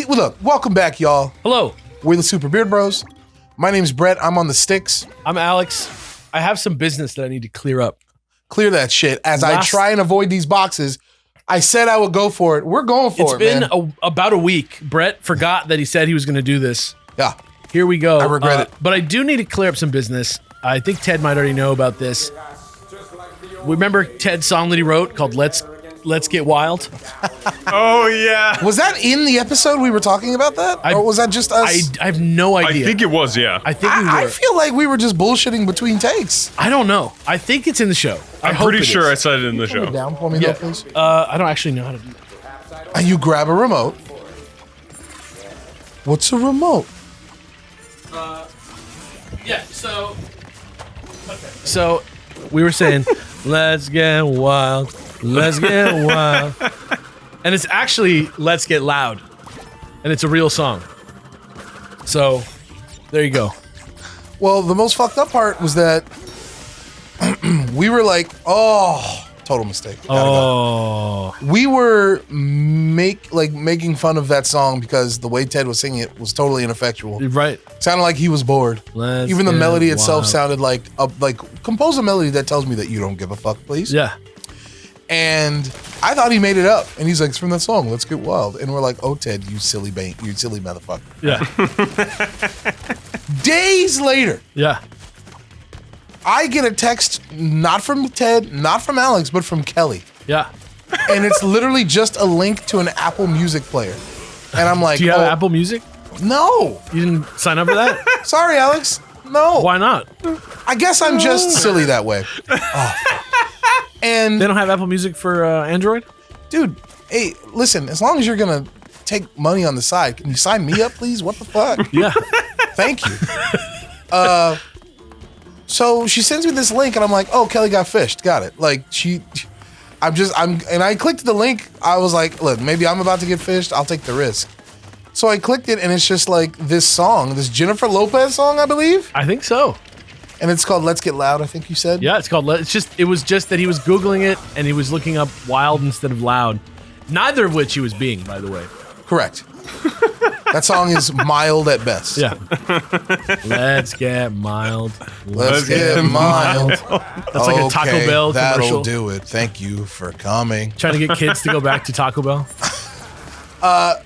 Look, welcome back, y'all. Hello. We're the Super Beard Bros. My name's Brett. I'm on the sticks. I'm Alex. I have some business that I need to clear up. Clear that shit. As I try and avoid these boxes, I said I would go for it. We're going for it, man. It's been about a week. Brett forgot that he said he was going to do this. Yeah. Here we go. I regret it. But I do need to clear up some business. I think Ted might already know about this. Remember Ted's song that he wrote called Let's Get Wild? Oh, yeah. Was that in the episode we were talking about that? Or was that just us? I have no idea. I think it was, yeah. I think we were. I feel like we were just bullshitting between takes. I don't know. I think it's in the show. I'm pretty sure I said it in the show. Put it down for me, though, please. I don't actually know how to do that. And you grab a remote. What's a remote? Yeah, so... Okay. So, we were saying, let's get wild, let's get wild. And it's actually, let's get loud. And it's a real song. So, there you go. Well, the most fucked up part was that we were like, oh, total mistake. Oh. We were making fun of that song because the way Ted was singing it was totally ineffectual. Right. Sounded like he was bored. Even the melody itself sounded like compose a melody that tells me that you don't give a fuck, please. Yeah. And I thought he made it up, and he's like, "It's from that song, Let's Get Wild." And we're like, "Oh, Ted, you silly motherfucker." Yeah. Days later, Yeah. I get a text not from Ted, not from Alex, but from Kelly. Yeah. And it's literally just a link to an Apple Music player. And I'm like, Do you have Apple Music? No. You didn't sign up for that? Sorry, Alex. No. Why not? I guess I'm just silly that way. Oh. And They don't have Apple Music for Android? dude, hey, listen, as long as you're going to take money on the side, can you sign me up, please? What the fuck? Yeah. Thank you. So she sends me this link, and I'm like, "Oh, Kelly got fished. Got it." Like and I clicked the link. I was like, "Look, maybe I'm about to get fished. I'll take the risk." So I clicked it, and it's just like this song, this Jennifer Lopez song, I believe, I think so. and it's called "Let's Get Loud." I think you said. Yeah, it's called. It was just that he was Googling it and he was looking up wild instead of loud. Neither of which he was being, by the way. Correct. That song is mild at best. Yeah. Let's get mild. Let's get mild. That's like a Taco Bell That'll commercial. do it. Thank you for coming. Trying to get kids to go back to Taco Bell.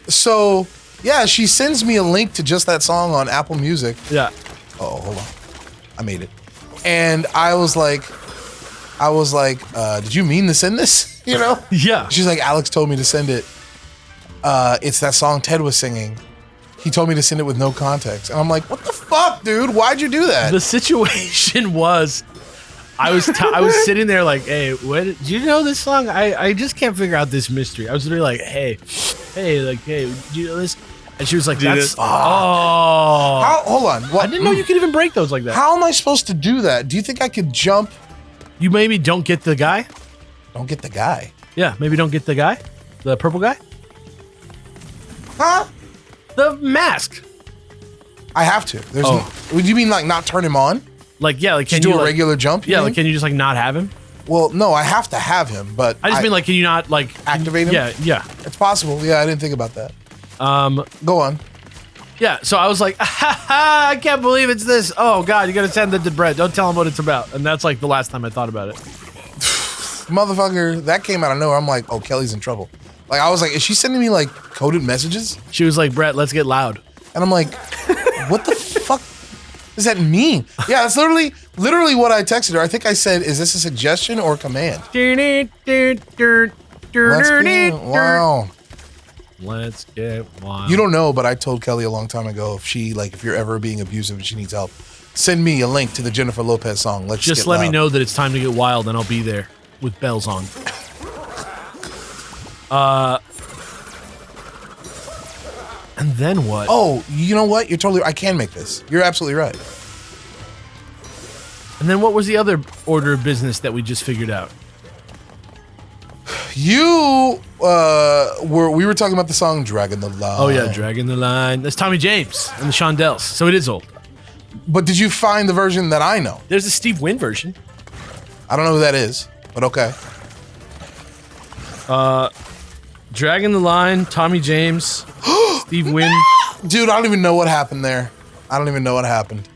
So, yeah, she sends me a link to just that song on Apple Music. Yeah. Oh, hold on. I made it. And I was like, did you mean to send this? You know? Yeah. She's like, Alex told me to send it. It's that song Ted was singing. He told me to send it with no context. And I'm like, what the fuck, dude? Why'd you do that? The situation was, I was sitting there like, hey, do you know this song? I just can't figure out this mystery. I was literally like, hey, do you know this? And she was like, that's, Hold on. I didn't know you could even break those like that. How am I supposed to do that? Do you think I could jump? You maybe don't get the guy? Don't get the guy. Yeah, maybe don't get the guy? The purple guy? Huh? The mask. I have to. Would you mean like not turn him on? Like, yeah, like, can Just you do a like, regular jump? Yeah, like, can you just like not have him? Well, no, I have to have him, but I just mean like, can you not like activate him? Yeah. It's possible. Yeah, I didn't think about that. Go on. Yeah, so I was like, I can't believe it's this. Oh God, you gotta send it to Brett. Don't tell him what it's about. And that's like the last time I thought about it. Motherfucker, that came out of nowhere. I'm like, oh, Kelly's in trouble. Like, I was like, is she sending me like coded messages? She was like, Brett, let's get loud. And I'm like, what the fuck does that mean? Yeah, it's literally what I texted her. I think I said, is this a suggestion or a command? Wow. Let's get wild. You don't know, but I told Kelly a long time ago, if you're ever being abusive and she needs help, send me a link to the Jennifer Lopez song. Let's just let me know that it's time to get wild and I'll be there with bells on. And then what? Oh, you know what? I can make this. You're absolutely right. And then what was the other order of business that we just figured out? You we were talking about the song Dragging the Line. Oh yeah, Dragging the Line. That's Tommy James and the Shondells. So it is old. But did you find the version that I know? There's a Steve Wynn version. I don't know who that is, but okay. Dragging the Line, Tommy James, Steve Wynn. Dude, I don't even know what happened there. I don't even know what happened.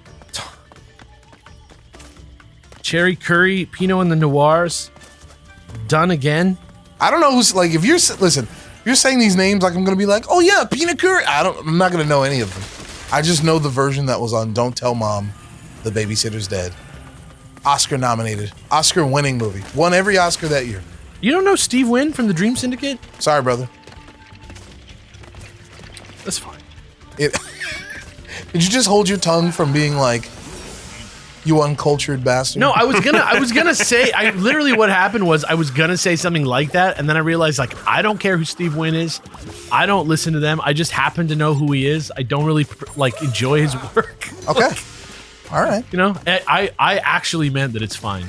Cherry Curry, Pinot and the Noirs. Done again. I don't know who's like. If you're listen, if you're saying these names, like I'm gonna be like, oh yeah, Pinot Curry. I'm not gonna know any of them. I just know the version that was on Don't Tell Mom, The Babysitter's Dead. Oscar nominated, Oscar winning movie. Won every Oscar that year. You don't know Steve Wynn from the Dream Syndicate? Sorry, brother. That's fine. Did you just hold your tongue from being like, you uncultured bastard? No, I was gonna say, literally what happened was I was gonna say something like that, and then I realized like I don't care who Steve Wynn is, I don't listen to them. I just happen to know who he is. I don't really like enjoy his work. Okay, all right. You know, I actually meant that it's fine.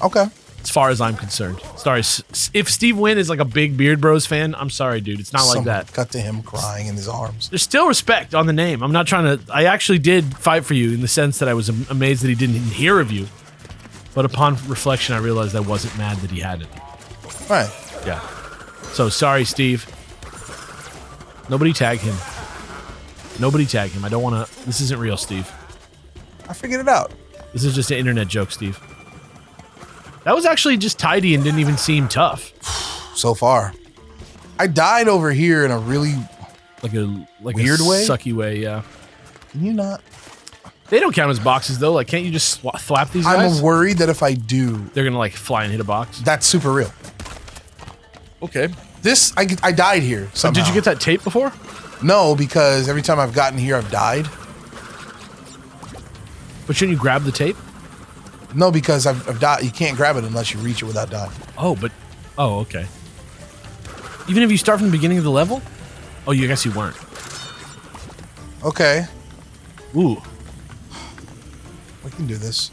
Okay. As far as I'm concerned. Sorry, if Steve Wynn is like a big Beard Bros fan, I'm sorry, dude. It's not like that. Cut to him crying in his arms. There's still respect on the name. I'm not trying to. I actually did fight for you in the sense that I was amazed that he didn't hear of you. But upon reflection, I realized I wasn't mad that he had it. Right. Yeah. So sorry, Steve. Nobody tag him. Nobody tag him. I don't want to. This isn't real, Steve. I figured it out. This is just an internet joke, Steve. That was actually just tidy and didn't even seem tough. So far. I died over here in a really weird way? Sucky way, yeah. Can you not? They don't count as boxes, though. Like, can't you just thwap these guys? I'm worried that if I do... They're going to, like, fly and hit a box? That's super real. Okay. This, I died here somehow. Did you get that tape before? No, because every time I've gotten here, I've died. But shouldn't you grab the tape? No, because I've died. You can't grab it unless you reach it without dying. Oh, okay. Even if you start from the beginning of the level? Oh, I guess you weren't. Okay. Ooh. We can do this.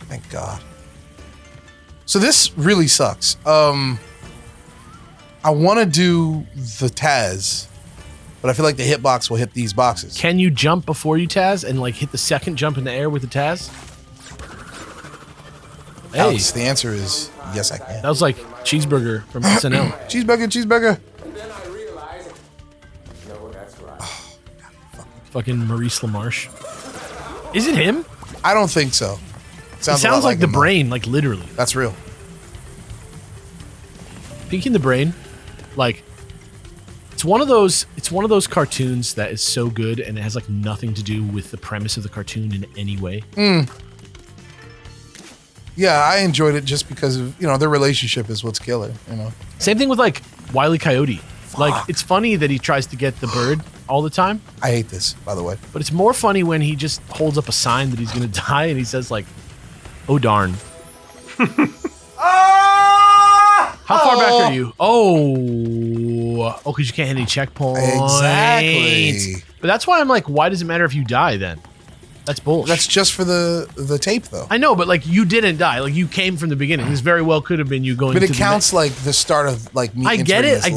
Thank God. So this really sucks. I want to do the Taz, but I feel like the hitbox will hit these boxes. Can you jump before you Taz and like hit the second jump in the air with the Taz? Hey. Alex, the answer is yes, I can. That was like Cheeseburger from SNL. Cheeseburger. And then I realized, no, that's right. Fucking Maurice LaMarche. Is it him? I don't think so. It sounds like the him, brain, like literally. That's real. Pinky and the Brain, like it's one of those cartoons that is so good and it has like nothing to do with the premise of the cartoon in any way. Yeah, I enjoyed it just because of, their relationship is what's killer, Same thing with like Wile E. Coyote. Like it's funny that he tries to get the bird all the time. I hate this, by the way. But it's more funny when he just holds up a sign that he's gonna die and he says like, "Oh darn." How far back are you? Oh, because you can't hit any checkpoints. Exactly. But that's why I'm like, why does it matter if you die then? That's bullshit. That's just for the tape, though. I know, but like you didn't die. Like you came from the beginning. This very well could have been you going. But to it counts like the start of like me. I get entering it. this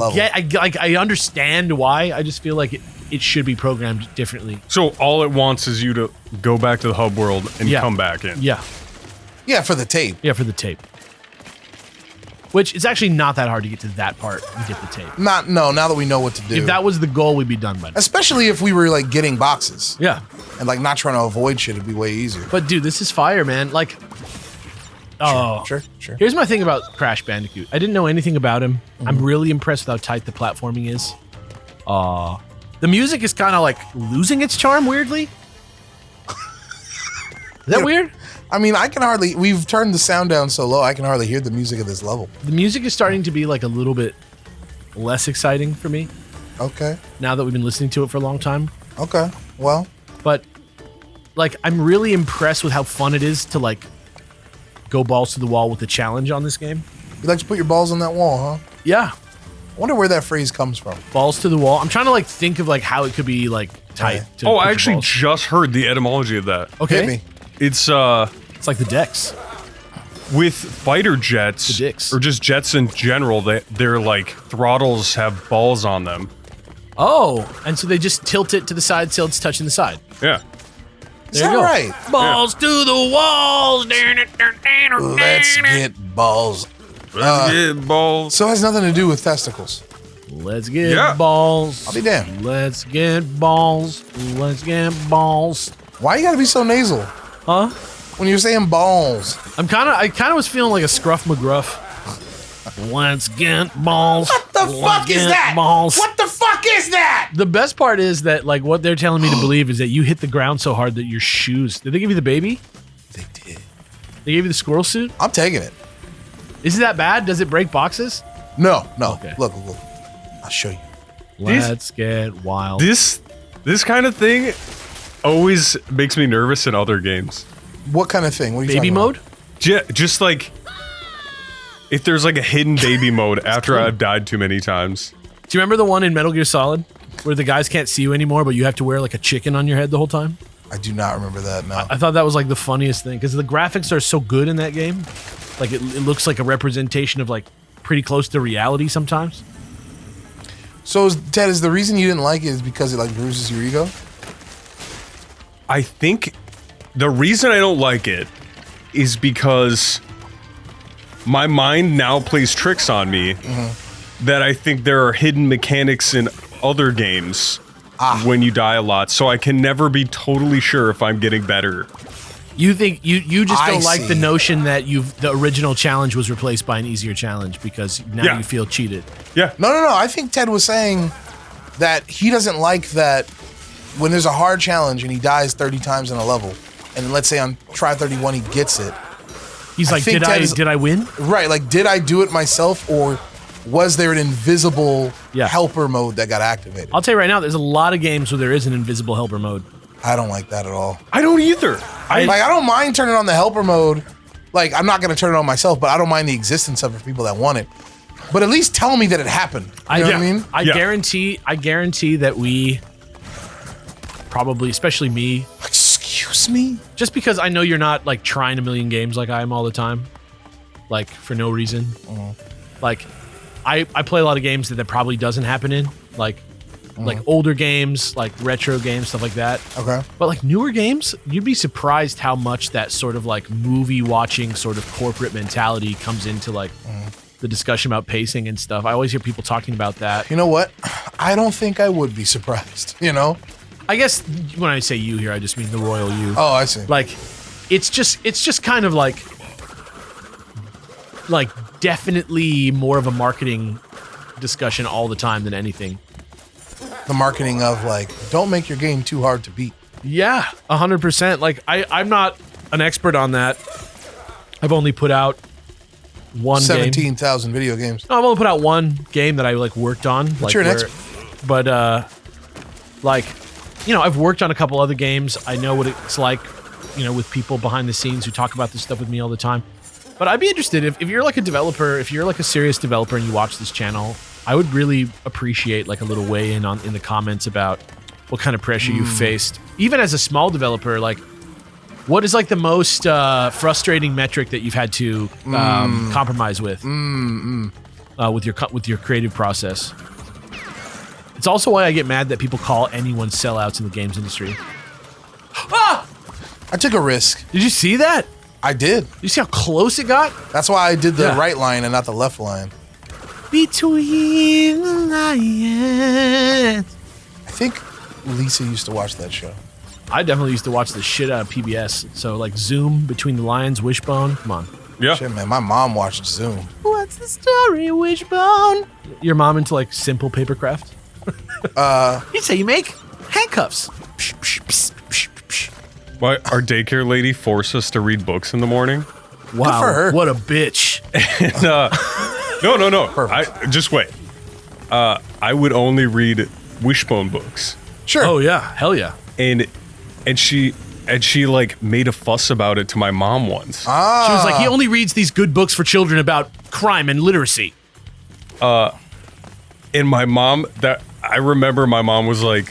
level. I understand why. I just feel like it should be programmed differently. So all it wants is you to go back to the hub world and come back in. Yeah. Yeah, for the tape. Yeah, for the tape. Which is actually not that hard to get to that part and get the tape. Now that we know what to do. If that was the goal, we'd be done by now. Especially if we were like getting boxes. Yeah. And like not trying to avoid shit, it'd be way easier. But dude, this is fire, man. Like, Sure. Here's my thing about Crash Bandicoot. I didn't know anything about him. I'm really impressed with how tight the platforming is. The music is kind of like losing its charm weirdly. Is that weird? I mean, we've turned the sound down so low, I can hardly hear the music of this level. The music is starting to be like a little bit less exciting for me. Okay. Now that we've been listening to it for a long time. Okay. Well. But like, I'm really impressed with how fun it is to like go balls to the wall with the challenge on this game. You like to put your balls on that wall, huh? Yeah. I wonder where that phrase comes from. Balls to the wall. I'm trying to like think of like how it could be like tight. Yeah. Oh, I actually just heard the etymology of that. Okay. Hit me. It's like the decks. with fighter jets, The dicks. or just jets in general, they're like throttles have balls on them. Oh, and so they just tilt it to the side till it's touching the side. Yeah. Is There that you go. right? Balls to the walls. Let's get balls Let's get balls. So it has nothing to do with testicles. Let's get Yeah. balls. I'll be damned. Let's get balls. Let's get balls. Why you gotta be so nasal Huh? when you're saying balls? I kind of was feeling like a Scruff McGruff. Let's get balls. What the fuck is that? Balls. What the fuck is that? The best part is that like what they're telling me to believe is that you hit the ground so hard that your shoes. Did they give you the baby? They did. They gave you the squirrel suit? I'm taking it. Is it that bad? Does it break boxes? No. Okay. Look. I'll show you. Let's get wild. This kind of thing always makes me nervous in other games. What kind of thing? What are you Baby talking mode? Just like if there's like a hidden baby mode after I've died too many times. Do you remember the one in Metal Gear Solid where the guys can't see you anymore, but you have to wear like a chicken on your head the whole time? about? I do not remember that. No. I thought that was like the funniest thing because the graphics are so good in that game. Like it looks like a representation of like pretty close to reality sometimes. So, Ted, is the reason you didn't like it is because it like bruises your ego? I think the reason I don't like it is because my mind now plays tricks on me that I think there are hidden mechanics in other games when you die a lot, so I can never be totally sure if I'm getting better. You think you just don't I like the see. notion that the original challenge was replaced by an easier challenge because now Yeah. you feel cheated. Yeah. No. I think Ted was saying that he doesn't like that when there's a hard challenge and he dies 30 times in a level, and let's say on try 31 he gets it. He's I like, think Ted is- did I win? Right, like did I do it myself or was there an invisible Yeah. helper mode that got activated? I'll tell you right now, there's a lot of games where there is an invisible helper mode. I don't like that at all. I don't either. I don't mind turning on the helper mode. Like, I'm not going to turn it on myself, but I don't mind the existence of it for people that want it. But at least tell me that it happened. You know what I mean? I Yeah. guarantee that we probably, especially me, Excuse me? just because I know you're not like trying a million games like I am all the time, like for no reason. Like I play a lot of games that probably doesn't happen in, like older games, like retro games, stuff like that. Okay. But like newer games, you'd be surprised how much that sort of like movie watching sort of corporate mentality comes into like the discussion about pacing and stuff. I always hear people talking about that. You know what? I don't think I would be surprised, you know? I guess when I say you here, I just mean the royal you. Oh, I see. Like it's just kind of like definitely more of a marketing discussion all the time than anything. The marketing of, like, don't make your game too hard to beat. Yeah, 100%. Like I'm not an expert on that. I've only put out one game. 17,000 video games. No, I've only put out one game that I like worked on. Like, you're an But like, you know, I've worked on a couple other games. I know what it's like, you know, with people behind the scenes who talk about this stuff with me all the time. But I'd be interested if you're like a developer, if you're like a serious developer and you watch this channel, I would really appreciate like a little weigh in in the comments about what kind of pressure you faced. Even as a small developer, like what is like the most frustrating metric that you've had to compromise with your creative process? It's also why I get mad that people call anyone sellouts in the games industry. I took a risk. Did you see that? I did. You see how close it got? That's why I did the Yeah. right line and not the left line. Between the lions. I think Lisa used to watch that show. I definitely used to watch the shit out of PBS. So like Zoom, Between the Lions, Wishbone. Come on. Yeah. Shit, man, my mom watched Zoom. What's the story, Wishbone? Your mom into like simple papercraft? You'd say you make handcuffs. Why our daycare lady forced us to read books in the morning? Wow, for her. what a bitch. No. Perfect. Just wait. I would only read Wishbone books, Sure. Oh yeah, hell yeah. and she like made a fuss about it to my mom once. She was like, he only reads these good books for children about crime and literacy. And my mom, I remember my mom was like,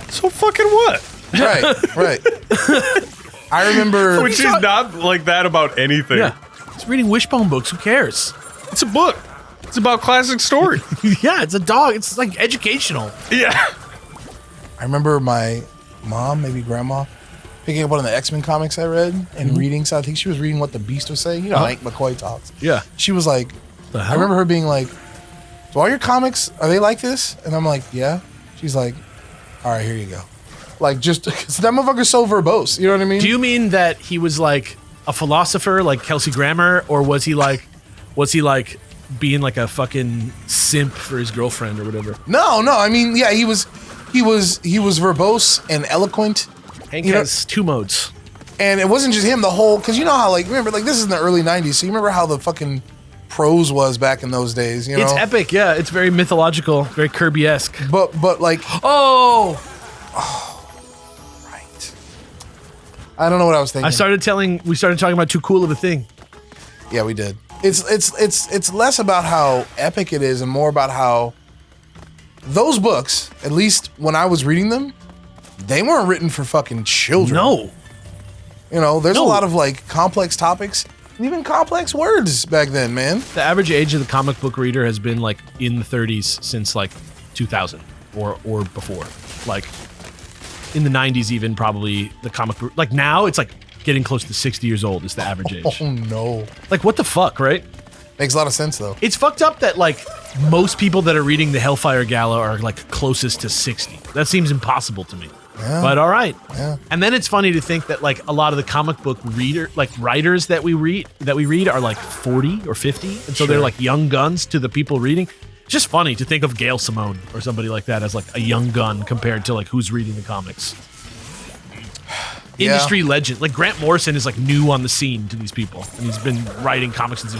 "So fucking what?" Right. I remember. Which is not like that about anything. Yeah. It's reading Wishbone books, who cares? It's a book. It's about classic story. Yeah, it's a dog. It's like educational. Yeah. I remember my mom, maybe grandma, picking up one of the X-Men comics I read and reading. So I think she was reading what the Beast was saying. You know, Hank McCoy talks. Yeah. She was like, The I hell? remember her being like, so all your comics, are they like this? And I'm like, yeah. She's like, all right, here you go. Like, just, because that motherfucker's so verbose. You know what I mean? Do you mean that he was like a philosopher, like Kelsey Grammer, or was he like being like a fucking simp for his girlfriend or whatever? No. I mean, yeah, he was verbose and eloquent. Hank You know- has two modes. And it wasn't just him, the whole, because you know how, like, remember, like, this is in the early 90s, so you remember how the fucking prose was back in those days, you know? It's epic, yeah. It's very mythological, very Kirby-esque. But like, Oh! right. I don't know what I was thinking. We started talking about too cool of a thing. Yeah, we did. It's less about how epic it is and more about how those books, at least when I was reading them, they weren't written for fucking children. No. You know, there's No. a lot of like complex topics and even complex words back then, man. The average age of the comic book reader has been like in the 30s since like 2000 or before. Like in the 90s even probably the comic book, like now it's like getting close to 60 years old is the average age. Oh no. Like what the fuck, right? Makes a lot of sense though. It's fucked up that like most people that are reading the Hellfire Gala are like closest to 60. That seems impossible to me. Yeah. But all right. Yeah. And then it's funny to think that like a lot of the comic book writers that we read are like 40 or 50, and so they're like young guns to the people reading. It's just funny to think of Gail Simone or somebody like that as like a young gun compared to like who's reading the comics. Yeah. Industry legend. Like Grant Morrison is like new on the scene to these people, and he's been writing comics since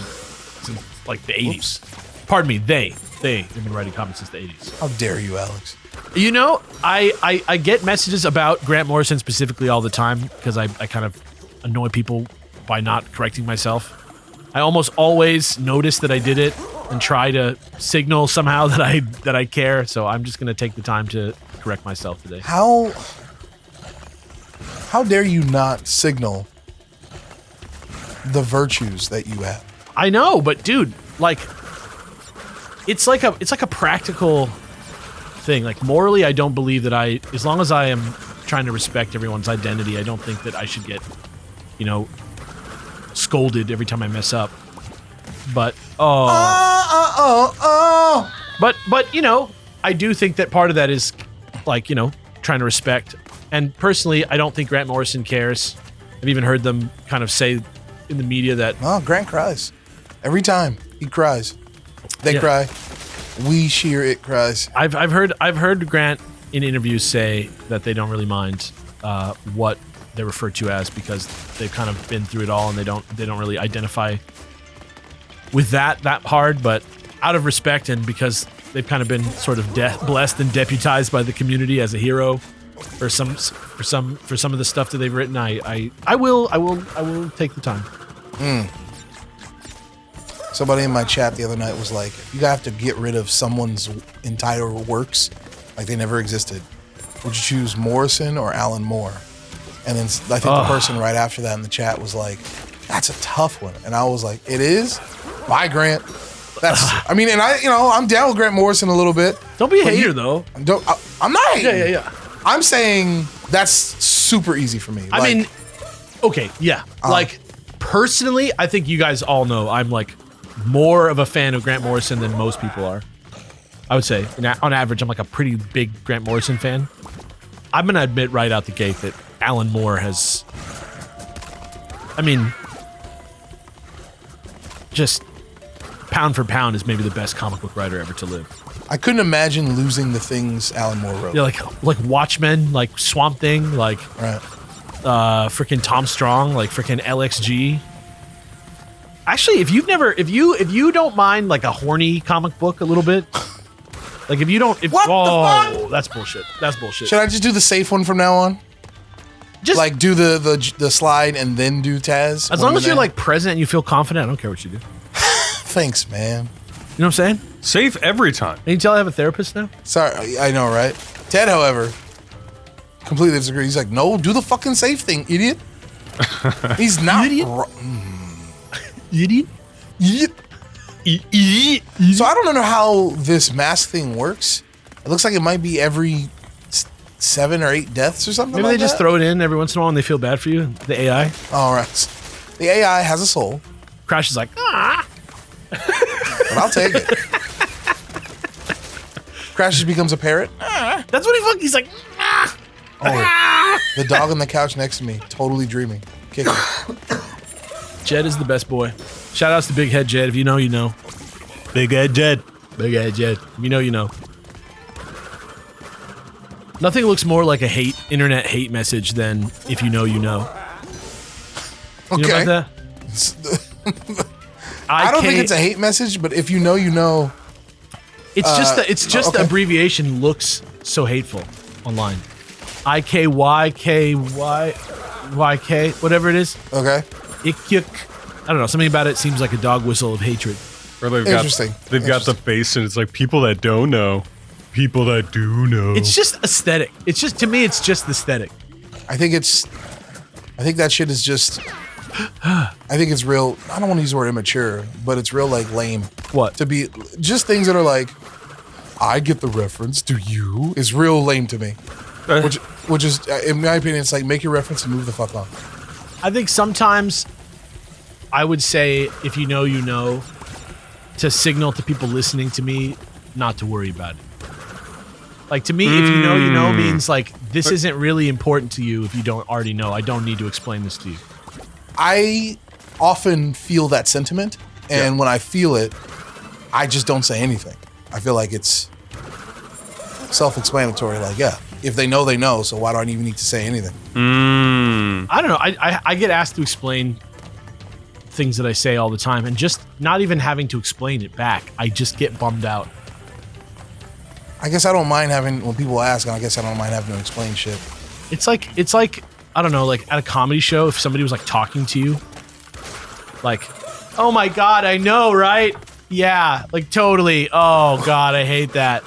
like the 80s. Pardon me, they've been writing comics since the 80s. How dare you, Alex? You know, I get messages about Grant Morrison specifically all the time because I kind of annoy people by not correcting myself. I almost always notice that I did it and try to signal somehow that I care. So I'm just gonna take the time to correct myself today. How dare you not signal the virtues that you have? I know, but dude, like, it's like a practical thing. Like morally, I don't believe that as long as I am trying to respect everyone's identity, I don't think that I should get, scolded every time I mess up. But but I do think that part of that is like, trying to respect. And personally, I don't think Grant Morrison cares. I've even heard them kind of say in the media that Oh, Grant cries. Every time he cries. They Yeah. cry. We shear it cries. I've heard Grant in interviews say that they don't really mind what they're referred to as because they've kind of been through it all and they don't really identify with that hard, but out of respect and because they've kind of been sort of blessed and deputized by the community as a hero for some of the stuff that they've written, I will take the time. Somebody in my chat the other night was like, if you have to get rid of someone's entire works, like they never existed, would you choose Morrison or Alan Moore? And then I think the person right after that in the chat was like, that's a tough one. And I was like, it is? Bye, Grant. That's, I mean, and I'm down with Grant Morrison a little bit. Don't be a But hater though. I'm not hating. Yeah. I'm saying that's super easy for me. I mean, okay, yeah. Like personally, I think you guys all know I'm like more of a fan of Grant Morrison than most people are. I would say, on average, I'm like a pretty big Grant Morrison fan. I'm gonna admit right out the gate that Alan Moore has, I mean, just pound for pound is maybe the best comic book writer ever to live. I couldn't imagine losing the things Alan Moore wrote. Yeah, like Watchmen, like Swamp Thing, like Right. freaking Tom Strong, like freaking LXG. Actually, if you don't mind like a horny comic book a little bit, like if you don't, What the fuck? That's bullshit. That's bullshit. Should I just do the safe one from now on? Just Like do the slide and then do Taz? as long as you're like present and you feel confident, I don't care what you do. Thanks, man. You know what I'm saying? Safe every time. Can you tell I have a therapist now? Sorry, I know, right? Ted, however, completely disagrees. He's like, no, do the fucking safe thing, idiot. He's not. Idiot? Idiot. Idiot. So I don't know how this mask thing works. It looks like it might be every 7 or 8 deaths or something. Maybe like they just that. throw it in every once in a while and they feel bad for you. The AI. All right. The AI has a soul. Crash is like, ah. but I'll take it. Crash just becomes a parrot. That's what he fucking. He's like. Oh, the dog on the couch next to me, totally dreaming. Kicking. Jed is the best boy. Shout outs to Big Head Jed. If you know, you know. Big Head Jed. Big Head Jed. If you know, you know. Nothing looks more like a internet hate message than if you know, you know. You know Okay. about that? I don't think it's a hate message, but if you know, you know. It's just the okay. abbreviation looks so hateful online. IKYKYYK, whatever it is. Okay. Ikyk. I don't know. Something about it seems like a dog whistle of hatred. Or they've Interesting. They've got the face, and it's like people that don't know, people that do know. It's just aesthetic. It's just, to me, it's just aesthetic. I think that shit is just. I think it's real. I don't want to use the word immature, but it's real like lame. What? To be just things that are like, I get the reference. Do you? Is real lame to me. Which is, in my opinion, it's like make your reference and move the fuck on. I think sometimes I would say, if you know, you know, to signal to people listening to me not to worry about it. Like, to me, if you know, you know means like, this isn't really important to you if you don't already know. I don't need to explain this to you. I often feel that sentiment, and when I feel it, I just don't say anything. I feel like it's self-explanatory. Like, yeah, if they know, they know. So why do I even need to say anything? I don't know. I get asked to explain things that I say all the time, and just not even having to explain it back, I just get bummed out. I guess I don't mind having when people ask. I guess I don't mind having to explain shit. It's like I don't know, like at a comedy show, if somebody was like talking to you, like, oh my god, I know, right? Yeah, like totally. Oh god, I hate that.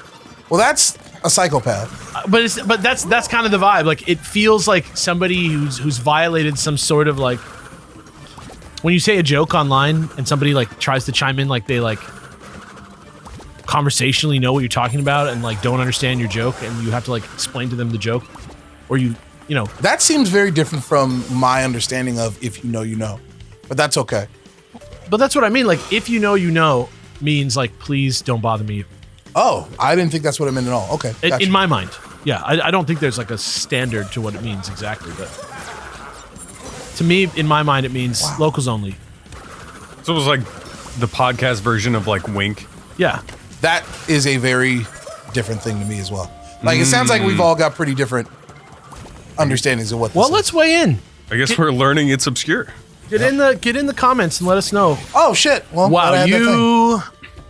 Well, that's a psychopath. But that's kind of the vibe. Like, it feels like somebody who's violated some sort of, like, when you say a joke online and somebody like tries to chime in, like they like conversationally know what you're talking about and like don't understand your joke, and you have to like explain to them the joke, or you know. That seems very different from my understanding of if you know, you know. But that's okay. But that's what I mean. Like, if you know, you know means like, please don't bother me. Oh, I didn't think that's what it meant at all. Okay. Gotcha. In my mind. Yeah, I don't think there's like a standard to what it means exactly, but to me, in my mind, it means locals only. So it was like the podcast version of like wink. Yeah. That is a very different thing to me as well. Like, it sounds like we've all got pretty different understandings of what this Well, is. let's weigh in. I guess we're learning it's obscure. Get in the comments and let us know. Oh, shit. Well, Wow, I had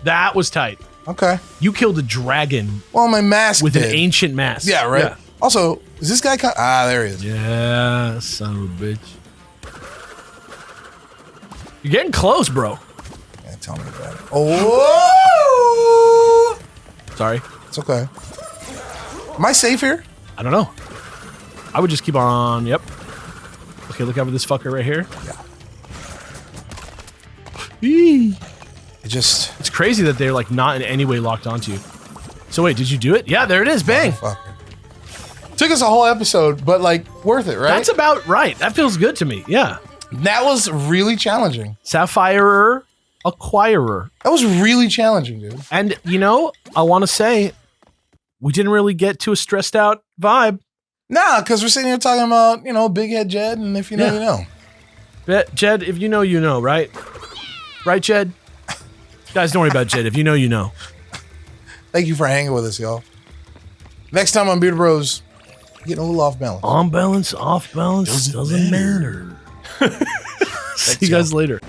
that was tight. that thing. Okay. You killed a dragon Well, my mask with did. an ancient mask. Yeah, right. Also, is this guy... there he is. Yeah, son of a bitch. You're getting close, bro. Yeah, tell me about it. Oh! Sorry. It's okay. Am I safe here? I don't know. I would just keep on. Yep. Okay, look over this fucker right here. Yeah. Eee. It's crazy that they're like not in any way locked onto you. So wait, did you do it? Yeah, there it is. Bang. Took us a whole episode, but like worth it, right? That's about right. That feels good to me. Yeah. That was really challenging. Sapphirer, acquirer. That was really challenging, dude. And you know, I want to say we didn't really get to a stressed out vibe. Nah, because we're sitting here talking about, Big Head Jed, and if you know, you know. Jed, if you know, you know, right? Right, Jed? Guys, don't worry about Jed. If you know, you know. Thank you for hanging with us, y'all. Next time on Bearded Bros, getting a little off balance. On balance, off balance, doesn't matter. See you guys later.